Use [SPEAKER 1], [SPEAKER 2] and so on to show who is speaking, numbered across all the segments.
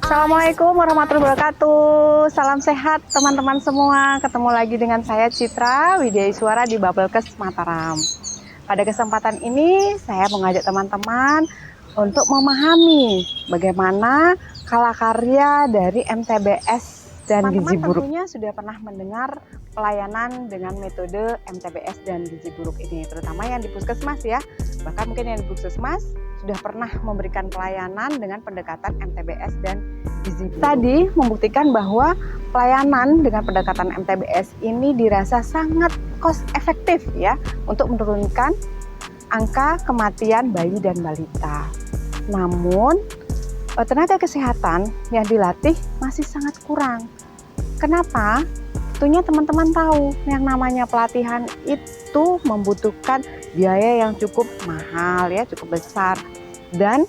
[SPEAKER 1] Assalamualaikum warahmatullahi wabarakatuh. Salam sehat teman-teman semua. Ketemu lagi dengan saya Citra Widyaswara di Babelkes Mataram. Pada kesempatan ini saya mengajak teman-teman untuk memahami bagaimana kalakarya dari MTBS dan gizi buruk. Tentunya sudah pernah mendengar pelayanan dengan metode MTBS dan gizi buruk ini, terutama yang di puskesmas ya. Bahkan mungkin yang di puskesmas sudah pernah memberikan pelayanan dengan pendekatan MTBS dan gizi buruk. Tadi membuktikan bahwa pelayanan dengan pendekatan MTBS ini dirasa sangat cost efektif ya untuk menurunkan angka kematian bayi dan balita. Namun tenaga kesehatan yang dilatih masih sangat kurang. Kenapa? Tentunya teman-teman tahu yang namanya pelatihan itu membutuhkan biaya yang cukup mahal ya, cukup besar. Dan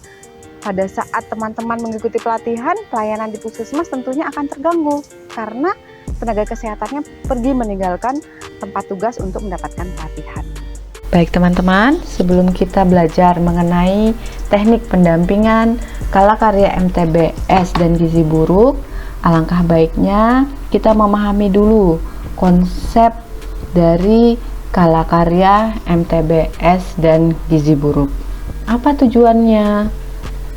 [SPEAKER 1] pada saat teman-teman mengikuti pelatihan, pelayanan di puskesmas tentunya akan terganggu karena tenaga kesehatannya pergi meninggalkan tempat tugas untuk mendapatkan pelatihan.
[SPEAKER 2] Baik teman-teman, sebelum kita belajar mengenai teknik pendampingan kalakarya MTBS dan gizi buruk, alangkah baiknya kita memahami dulu konsep dari kalakarya MTBS dan gizi buruk. Apa tujuannya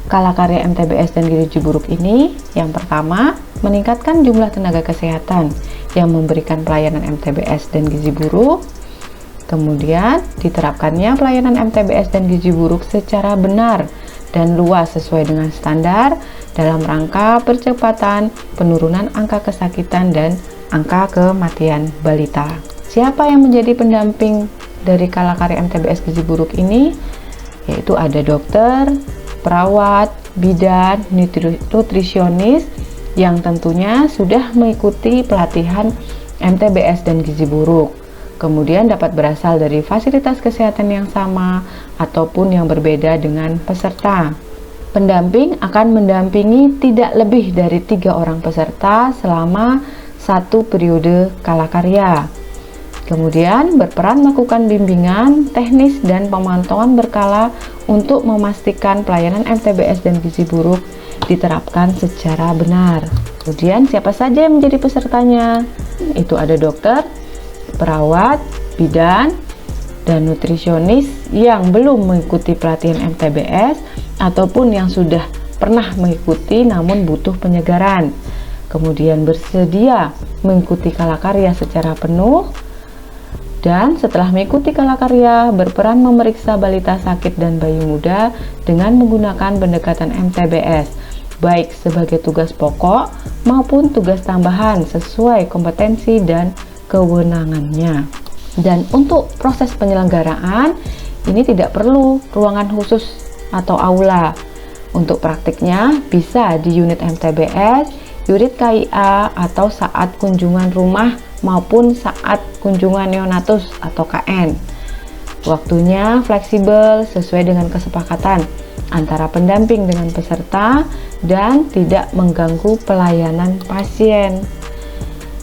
[SPEAKER 2] kalakarya MTBS dan gizi buruk ini? Yang pertama, meningkatkan jumlah tenaga kesehatan yang memberikan pelayanan MTBS dan gizi buruk. Kemudian, diterapkannya pelayanan MTBS dan gizi buruk secara benar dan luas sesuai dengan standar dalam rangka percepatan penurunan angka kesakitan dan angka kematian balita. Siapa yang menjadi pendamping dari kalakarya MTBS gizi buruk ini? Yaitu ada dokter, perawat, bidan, nutrisionis yang tentunya sudah mengikuti pelatihan MTBS dan gizi buruk. Kemudian dapat berasal dari fasilitas kesehatan yang sama ataupun yang berbeda dengan peserta. Pendamping akan mendampingi tidak lebih dari 3 orang peserta selama 1 periode kalakarya. Kemudian berperan melakukan bimbingan, teknis, dan pemantauan berkala untuk memastikan pelayanan MTBS dan gizi buruk diterapkan secara benar. Kemudian siapa saja yang menjadi pesertanya? Itu ada dokter, perawat, bidan, dan nutrisionis yang belum mengikuti pelatihan MTBS ataupun yang sudah pernah mengikuti namun butuh penyegaran. Kemudian bersedia mengikuti kalakarya secara penuh. Dan setelah mengikuti kalakarya, berperan memeriksa balita sakit dan bayi muda dengan menggunakan pendekatan MTBS, baik sebagai tugas pokok maupun tugas tambahan sesuai kompetensi dan kewenangannya. Dan untuk proses penyelenggaraan, ini tidak perlu ruangan khusus atau aula. Untuk praktiknya bisa di unit MTBS, unit KIA, atau saat kunjungan rumah maupun saat kunjungan neonatus atau KN. Waktunya fleksibel sesuai dengan kesepakatan antara pendamping dengan peserta dan tidak mengganggu pelayanan pasien.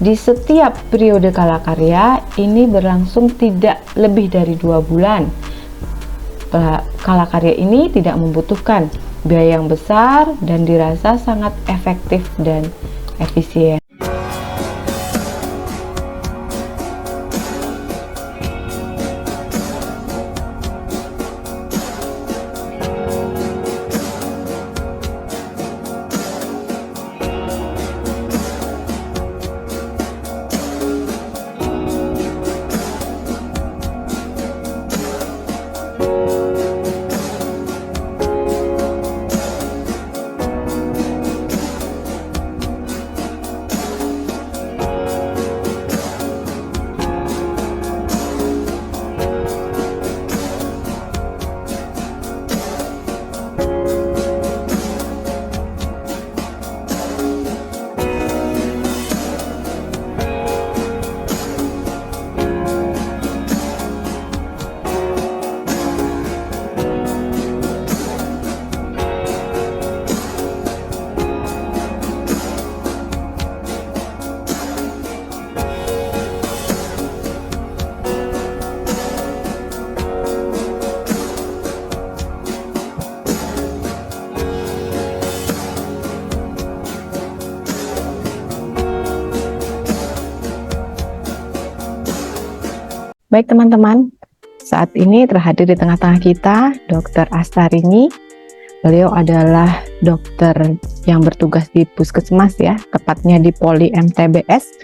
[SPEAKER 2] Di setiap periode kalakarya ini berlangsung tidak lebih dari 2 bulan. Kalakarya ini tidak membutuhkan biaya yang besar dan dirasa sangat efektif dan efisien. Baik teman-teman, saat ini terhadir di tengah-tengah kita Dr. Astarini. Beliau adalah dokter yang bertugas di Puskesmas ya, tepatnya di Poli MTBS.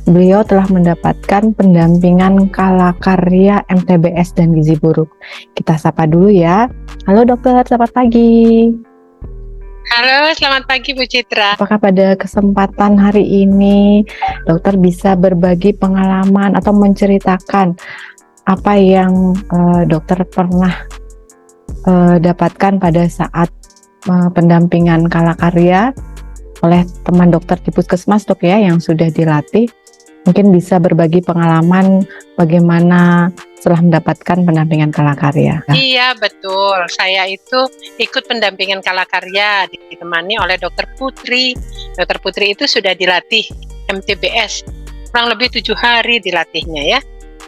[SPEAKER 2] Beliau telah mendapatkan pendampingan kalakarya MTBS dan gizi buruk. Kita sapa dulu ya. Halo dokter, selamat pagi.
[SPEAKER 3] Halo, selamat pagi Bu Citra.
[SPEAKER 2] Apakah pada kesempatan hari ini dokter bisa berbagi pengalaman atau menceritakan apa yang dokter pernah dapatkan pada saat pendampingan kalakarya oleh teman dokter di Puskesmas dok ya yang sudah dilatih? Mungkin bisa berbagi pengalaman bagaimana setelah mendapatkan pendampingan kalakarya.
[SPEAKER 3] Iya betul, saya itu ikut pendampingan kalakarya ditemani oleh Dokter Putri. Dokter Putri itu sudah dilatih MTBS, kurang lebih 7 hari dilatihnya ya.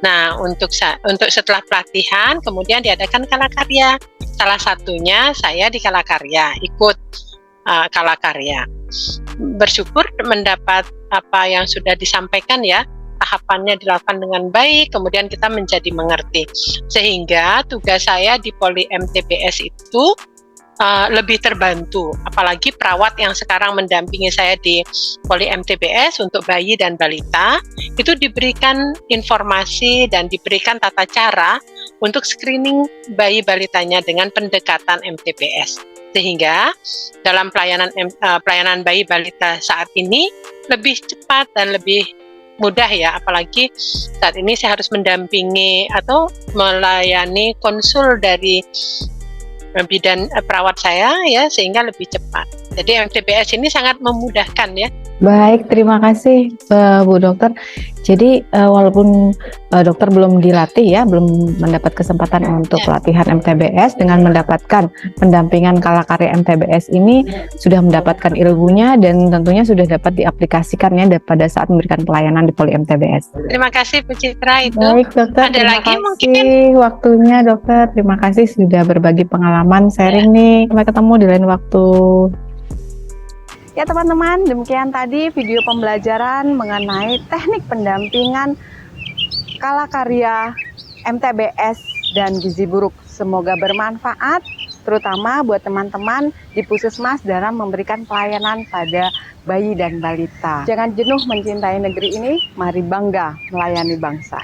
[SPEAKER 3] Nah untuk setelah pelatihan kemudian diadakan kalakarya. Salah satunya saya di kalakarya, ikut kalakarya. Bersyukur mendapat apa yang sudah disampaikan ya, tahapannya dilakukan dengan baik, kemudian kita menjadi mengerti. Sehingga tugas saya di Poli MTBS itu lebih terbantu, apalagi perawat yang sekarang mendampingi saya di Poli MTBS untuk bayi dan balita, itu diberikan informasi dan diberikan tata cara untuk screening bayi balitanya dengan pendekatan MTBS. Sehingga dalam pelayanan bayi balita saat ini lebih cepat dan lebih mudah ya, apalagi saat ini saya harus mendampingi atau melayani konsul dari bidan perawat saya ya, sehingga lebih cepat. Jadi MTBS ini sangat memudahkan ya.
[SPEAKER 2] Baik, terima kasih Bu Dokter. Jadi walaupun dokter belum dilatih ya, belum mendapat kesempatan untuk latihan MTBS, dengan mendapatkan pendampingan kalakarya MTBS ini sudah mendapatkan ilmunya dan tentunya sudah dapat diaplikasikannya pada saat memberikan pelayanan di Poli MTBS.
[SPEAKER 3] Terima kasih Bu Citra itu.
[SPEAKER 2] Baik dokter,
[SPEAKER 3] Ada
[SPEAKER 2] terima
[SPEAKER 3] lagi
[SPEAKER 2] kasih
[SPEAKER 3] mungkin
[SPEAKER 2] waktunya dokter. Terima kasih sudah berbagi pengalaman sharing nih. Sampai ketemu di lain waktu.
[SPEAKER 1] Ya teman-teman, demikian tadi video pembelajaran mengenai teknik pendampingan kalakarya MTBS dan gizi buruk. Semoga bermanfaat, terutama buat teman-teman di Puskesmas dalam memberikan pelayanan pada bayi dan balita. Jangan jenuh mencintai negeri ini, mari bangga melayani bangsa.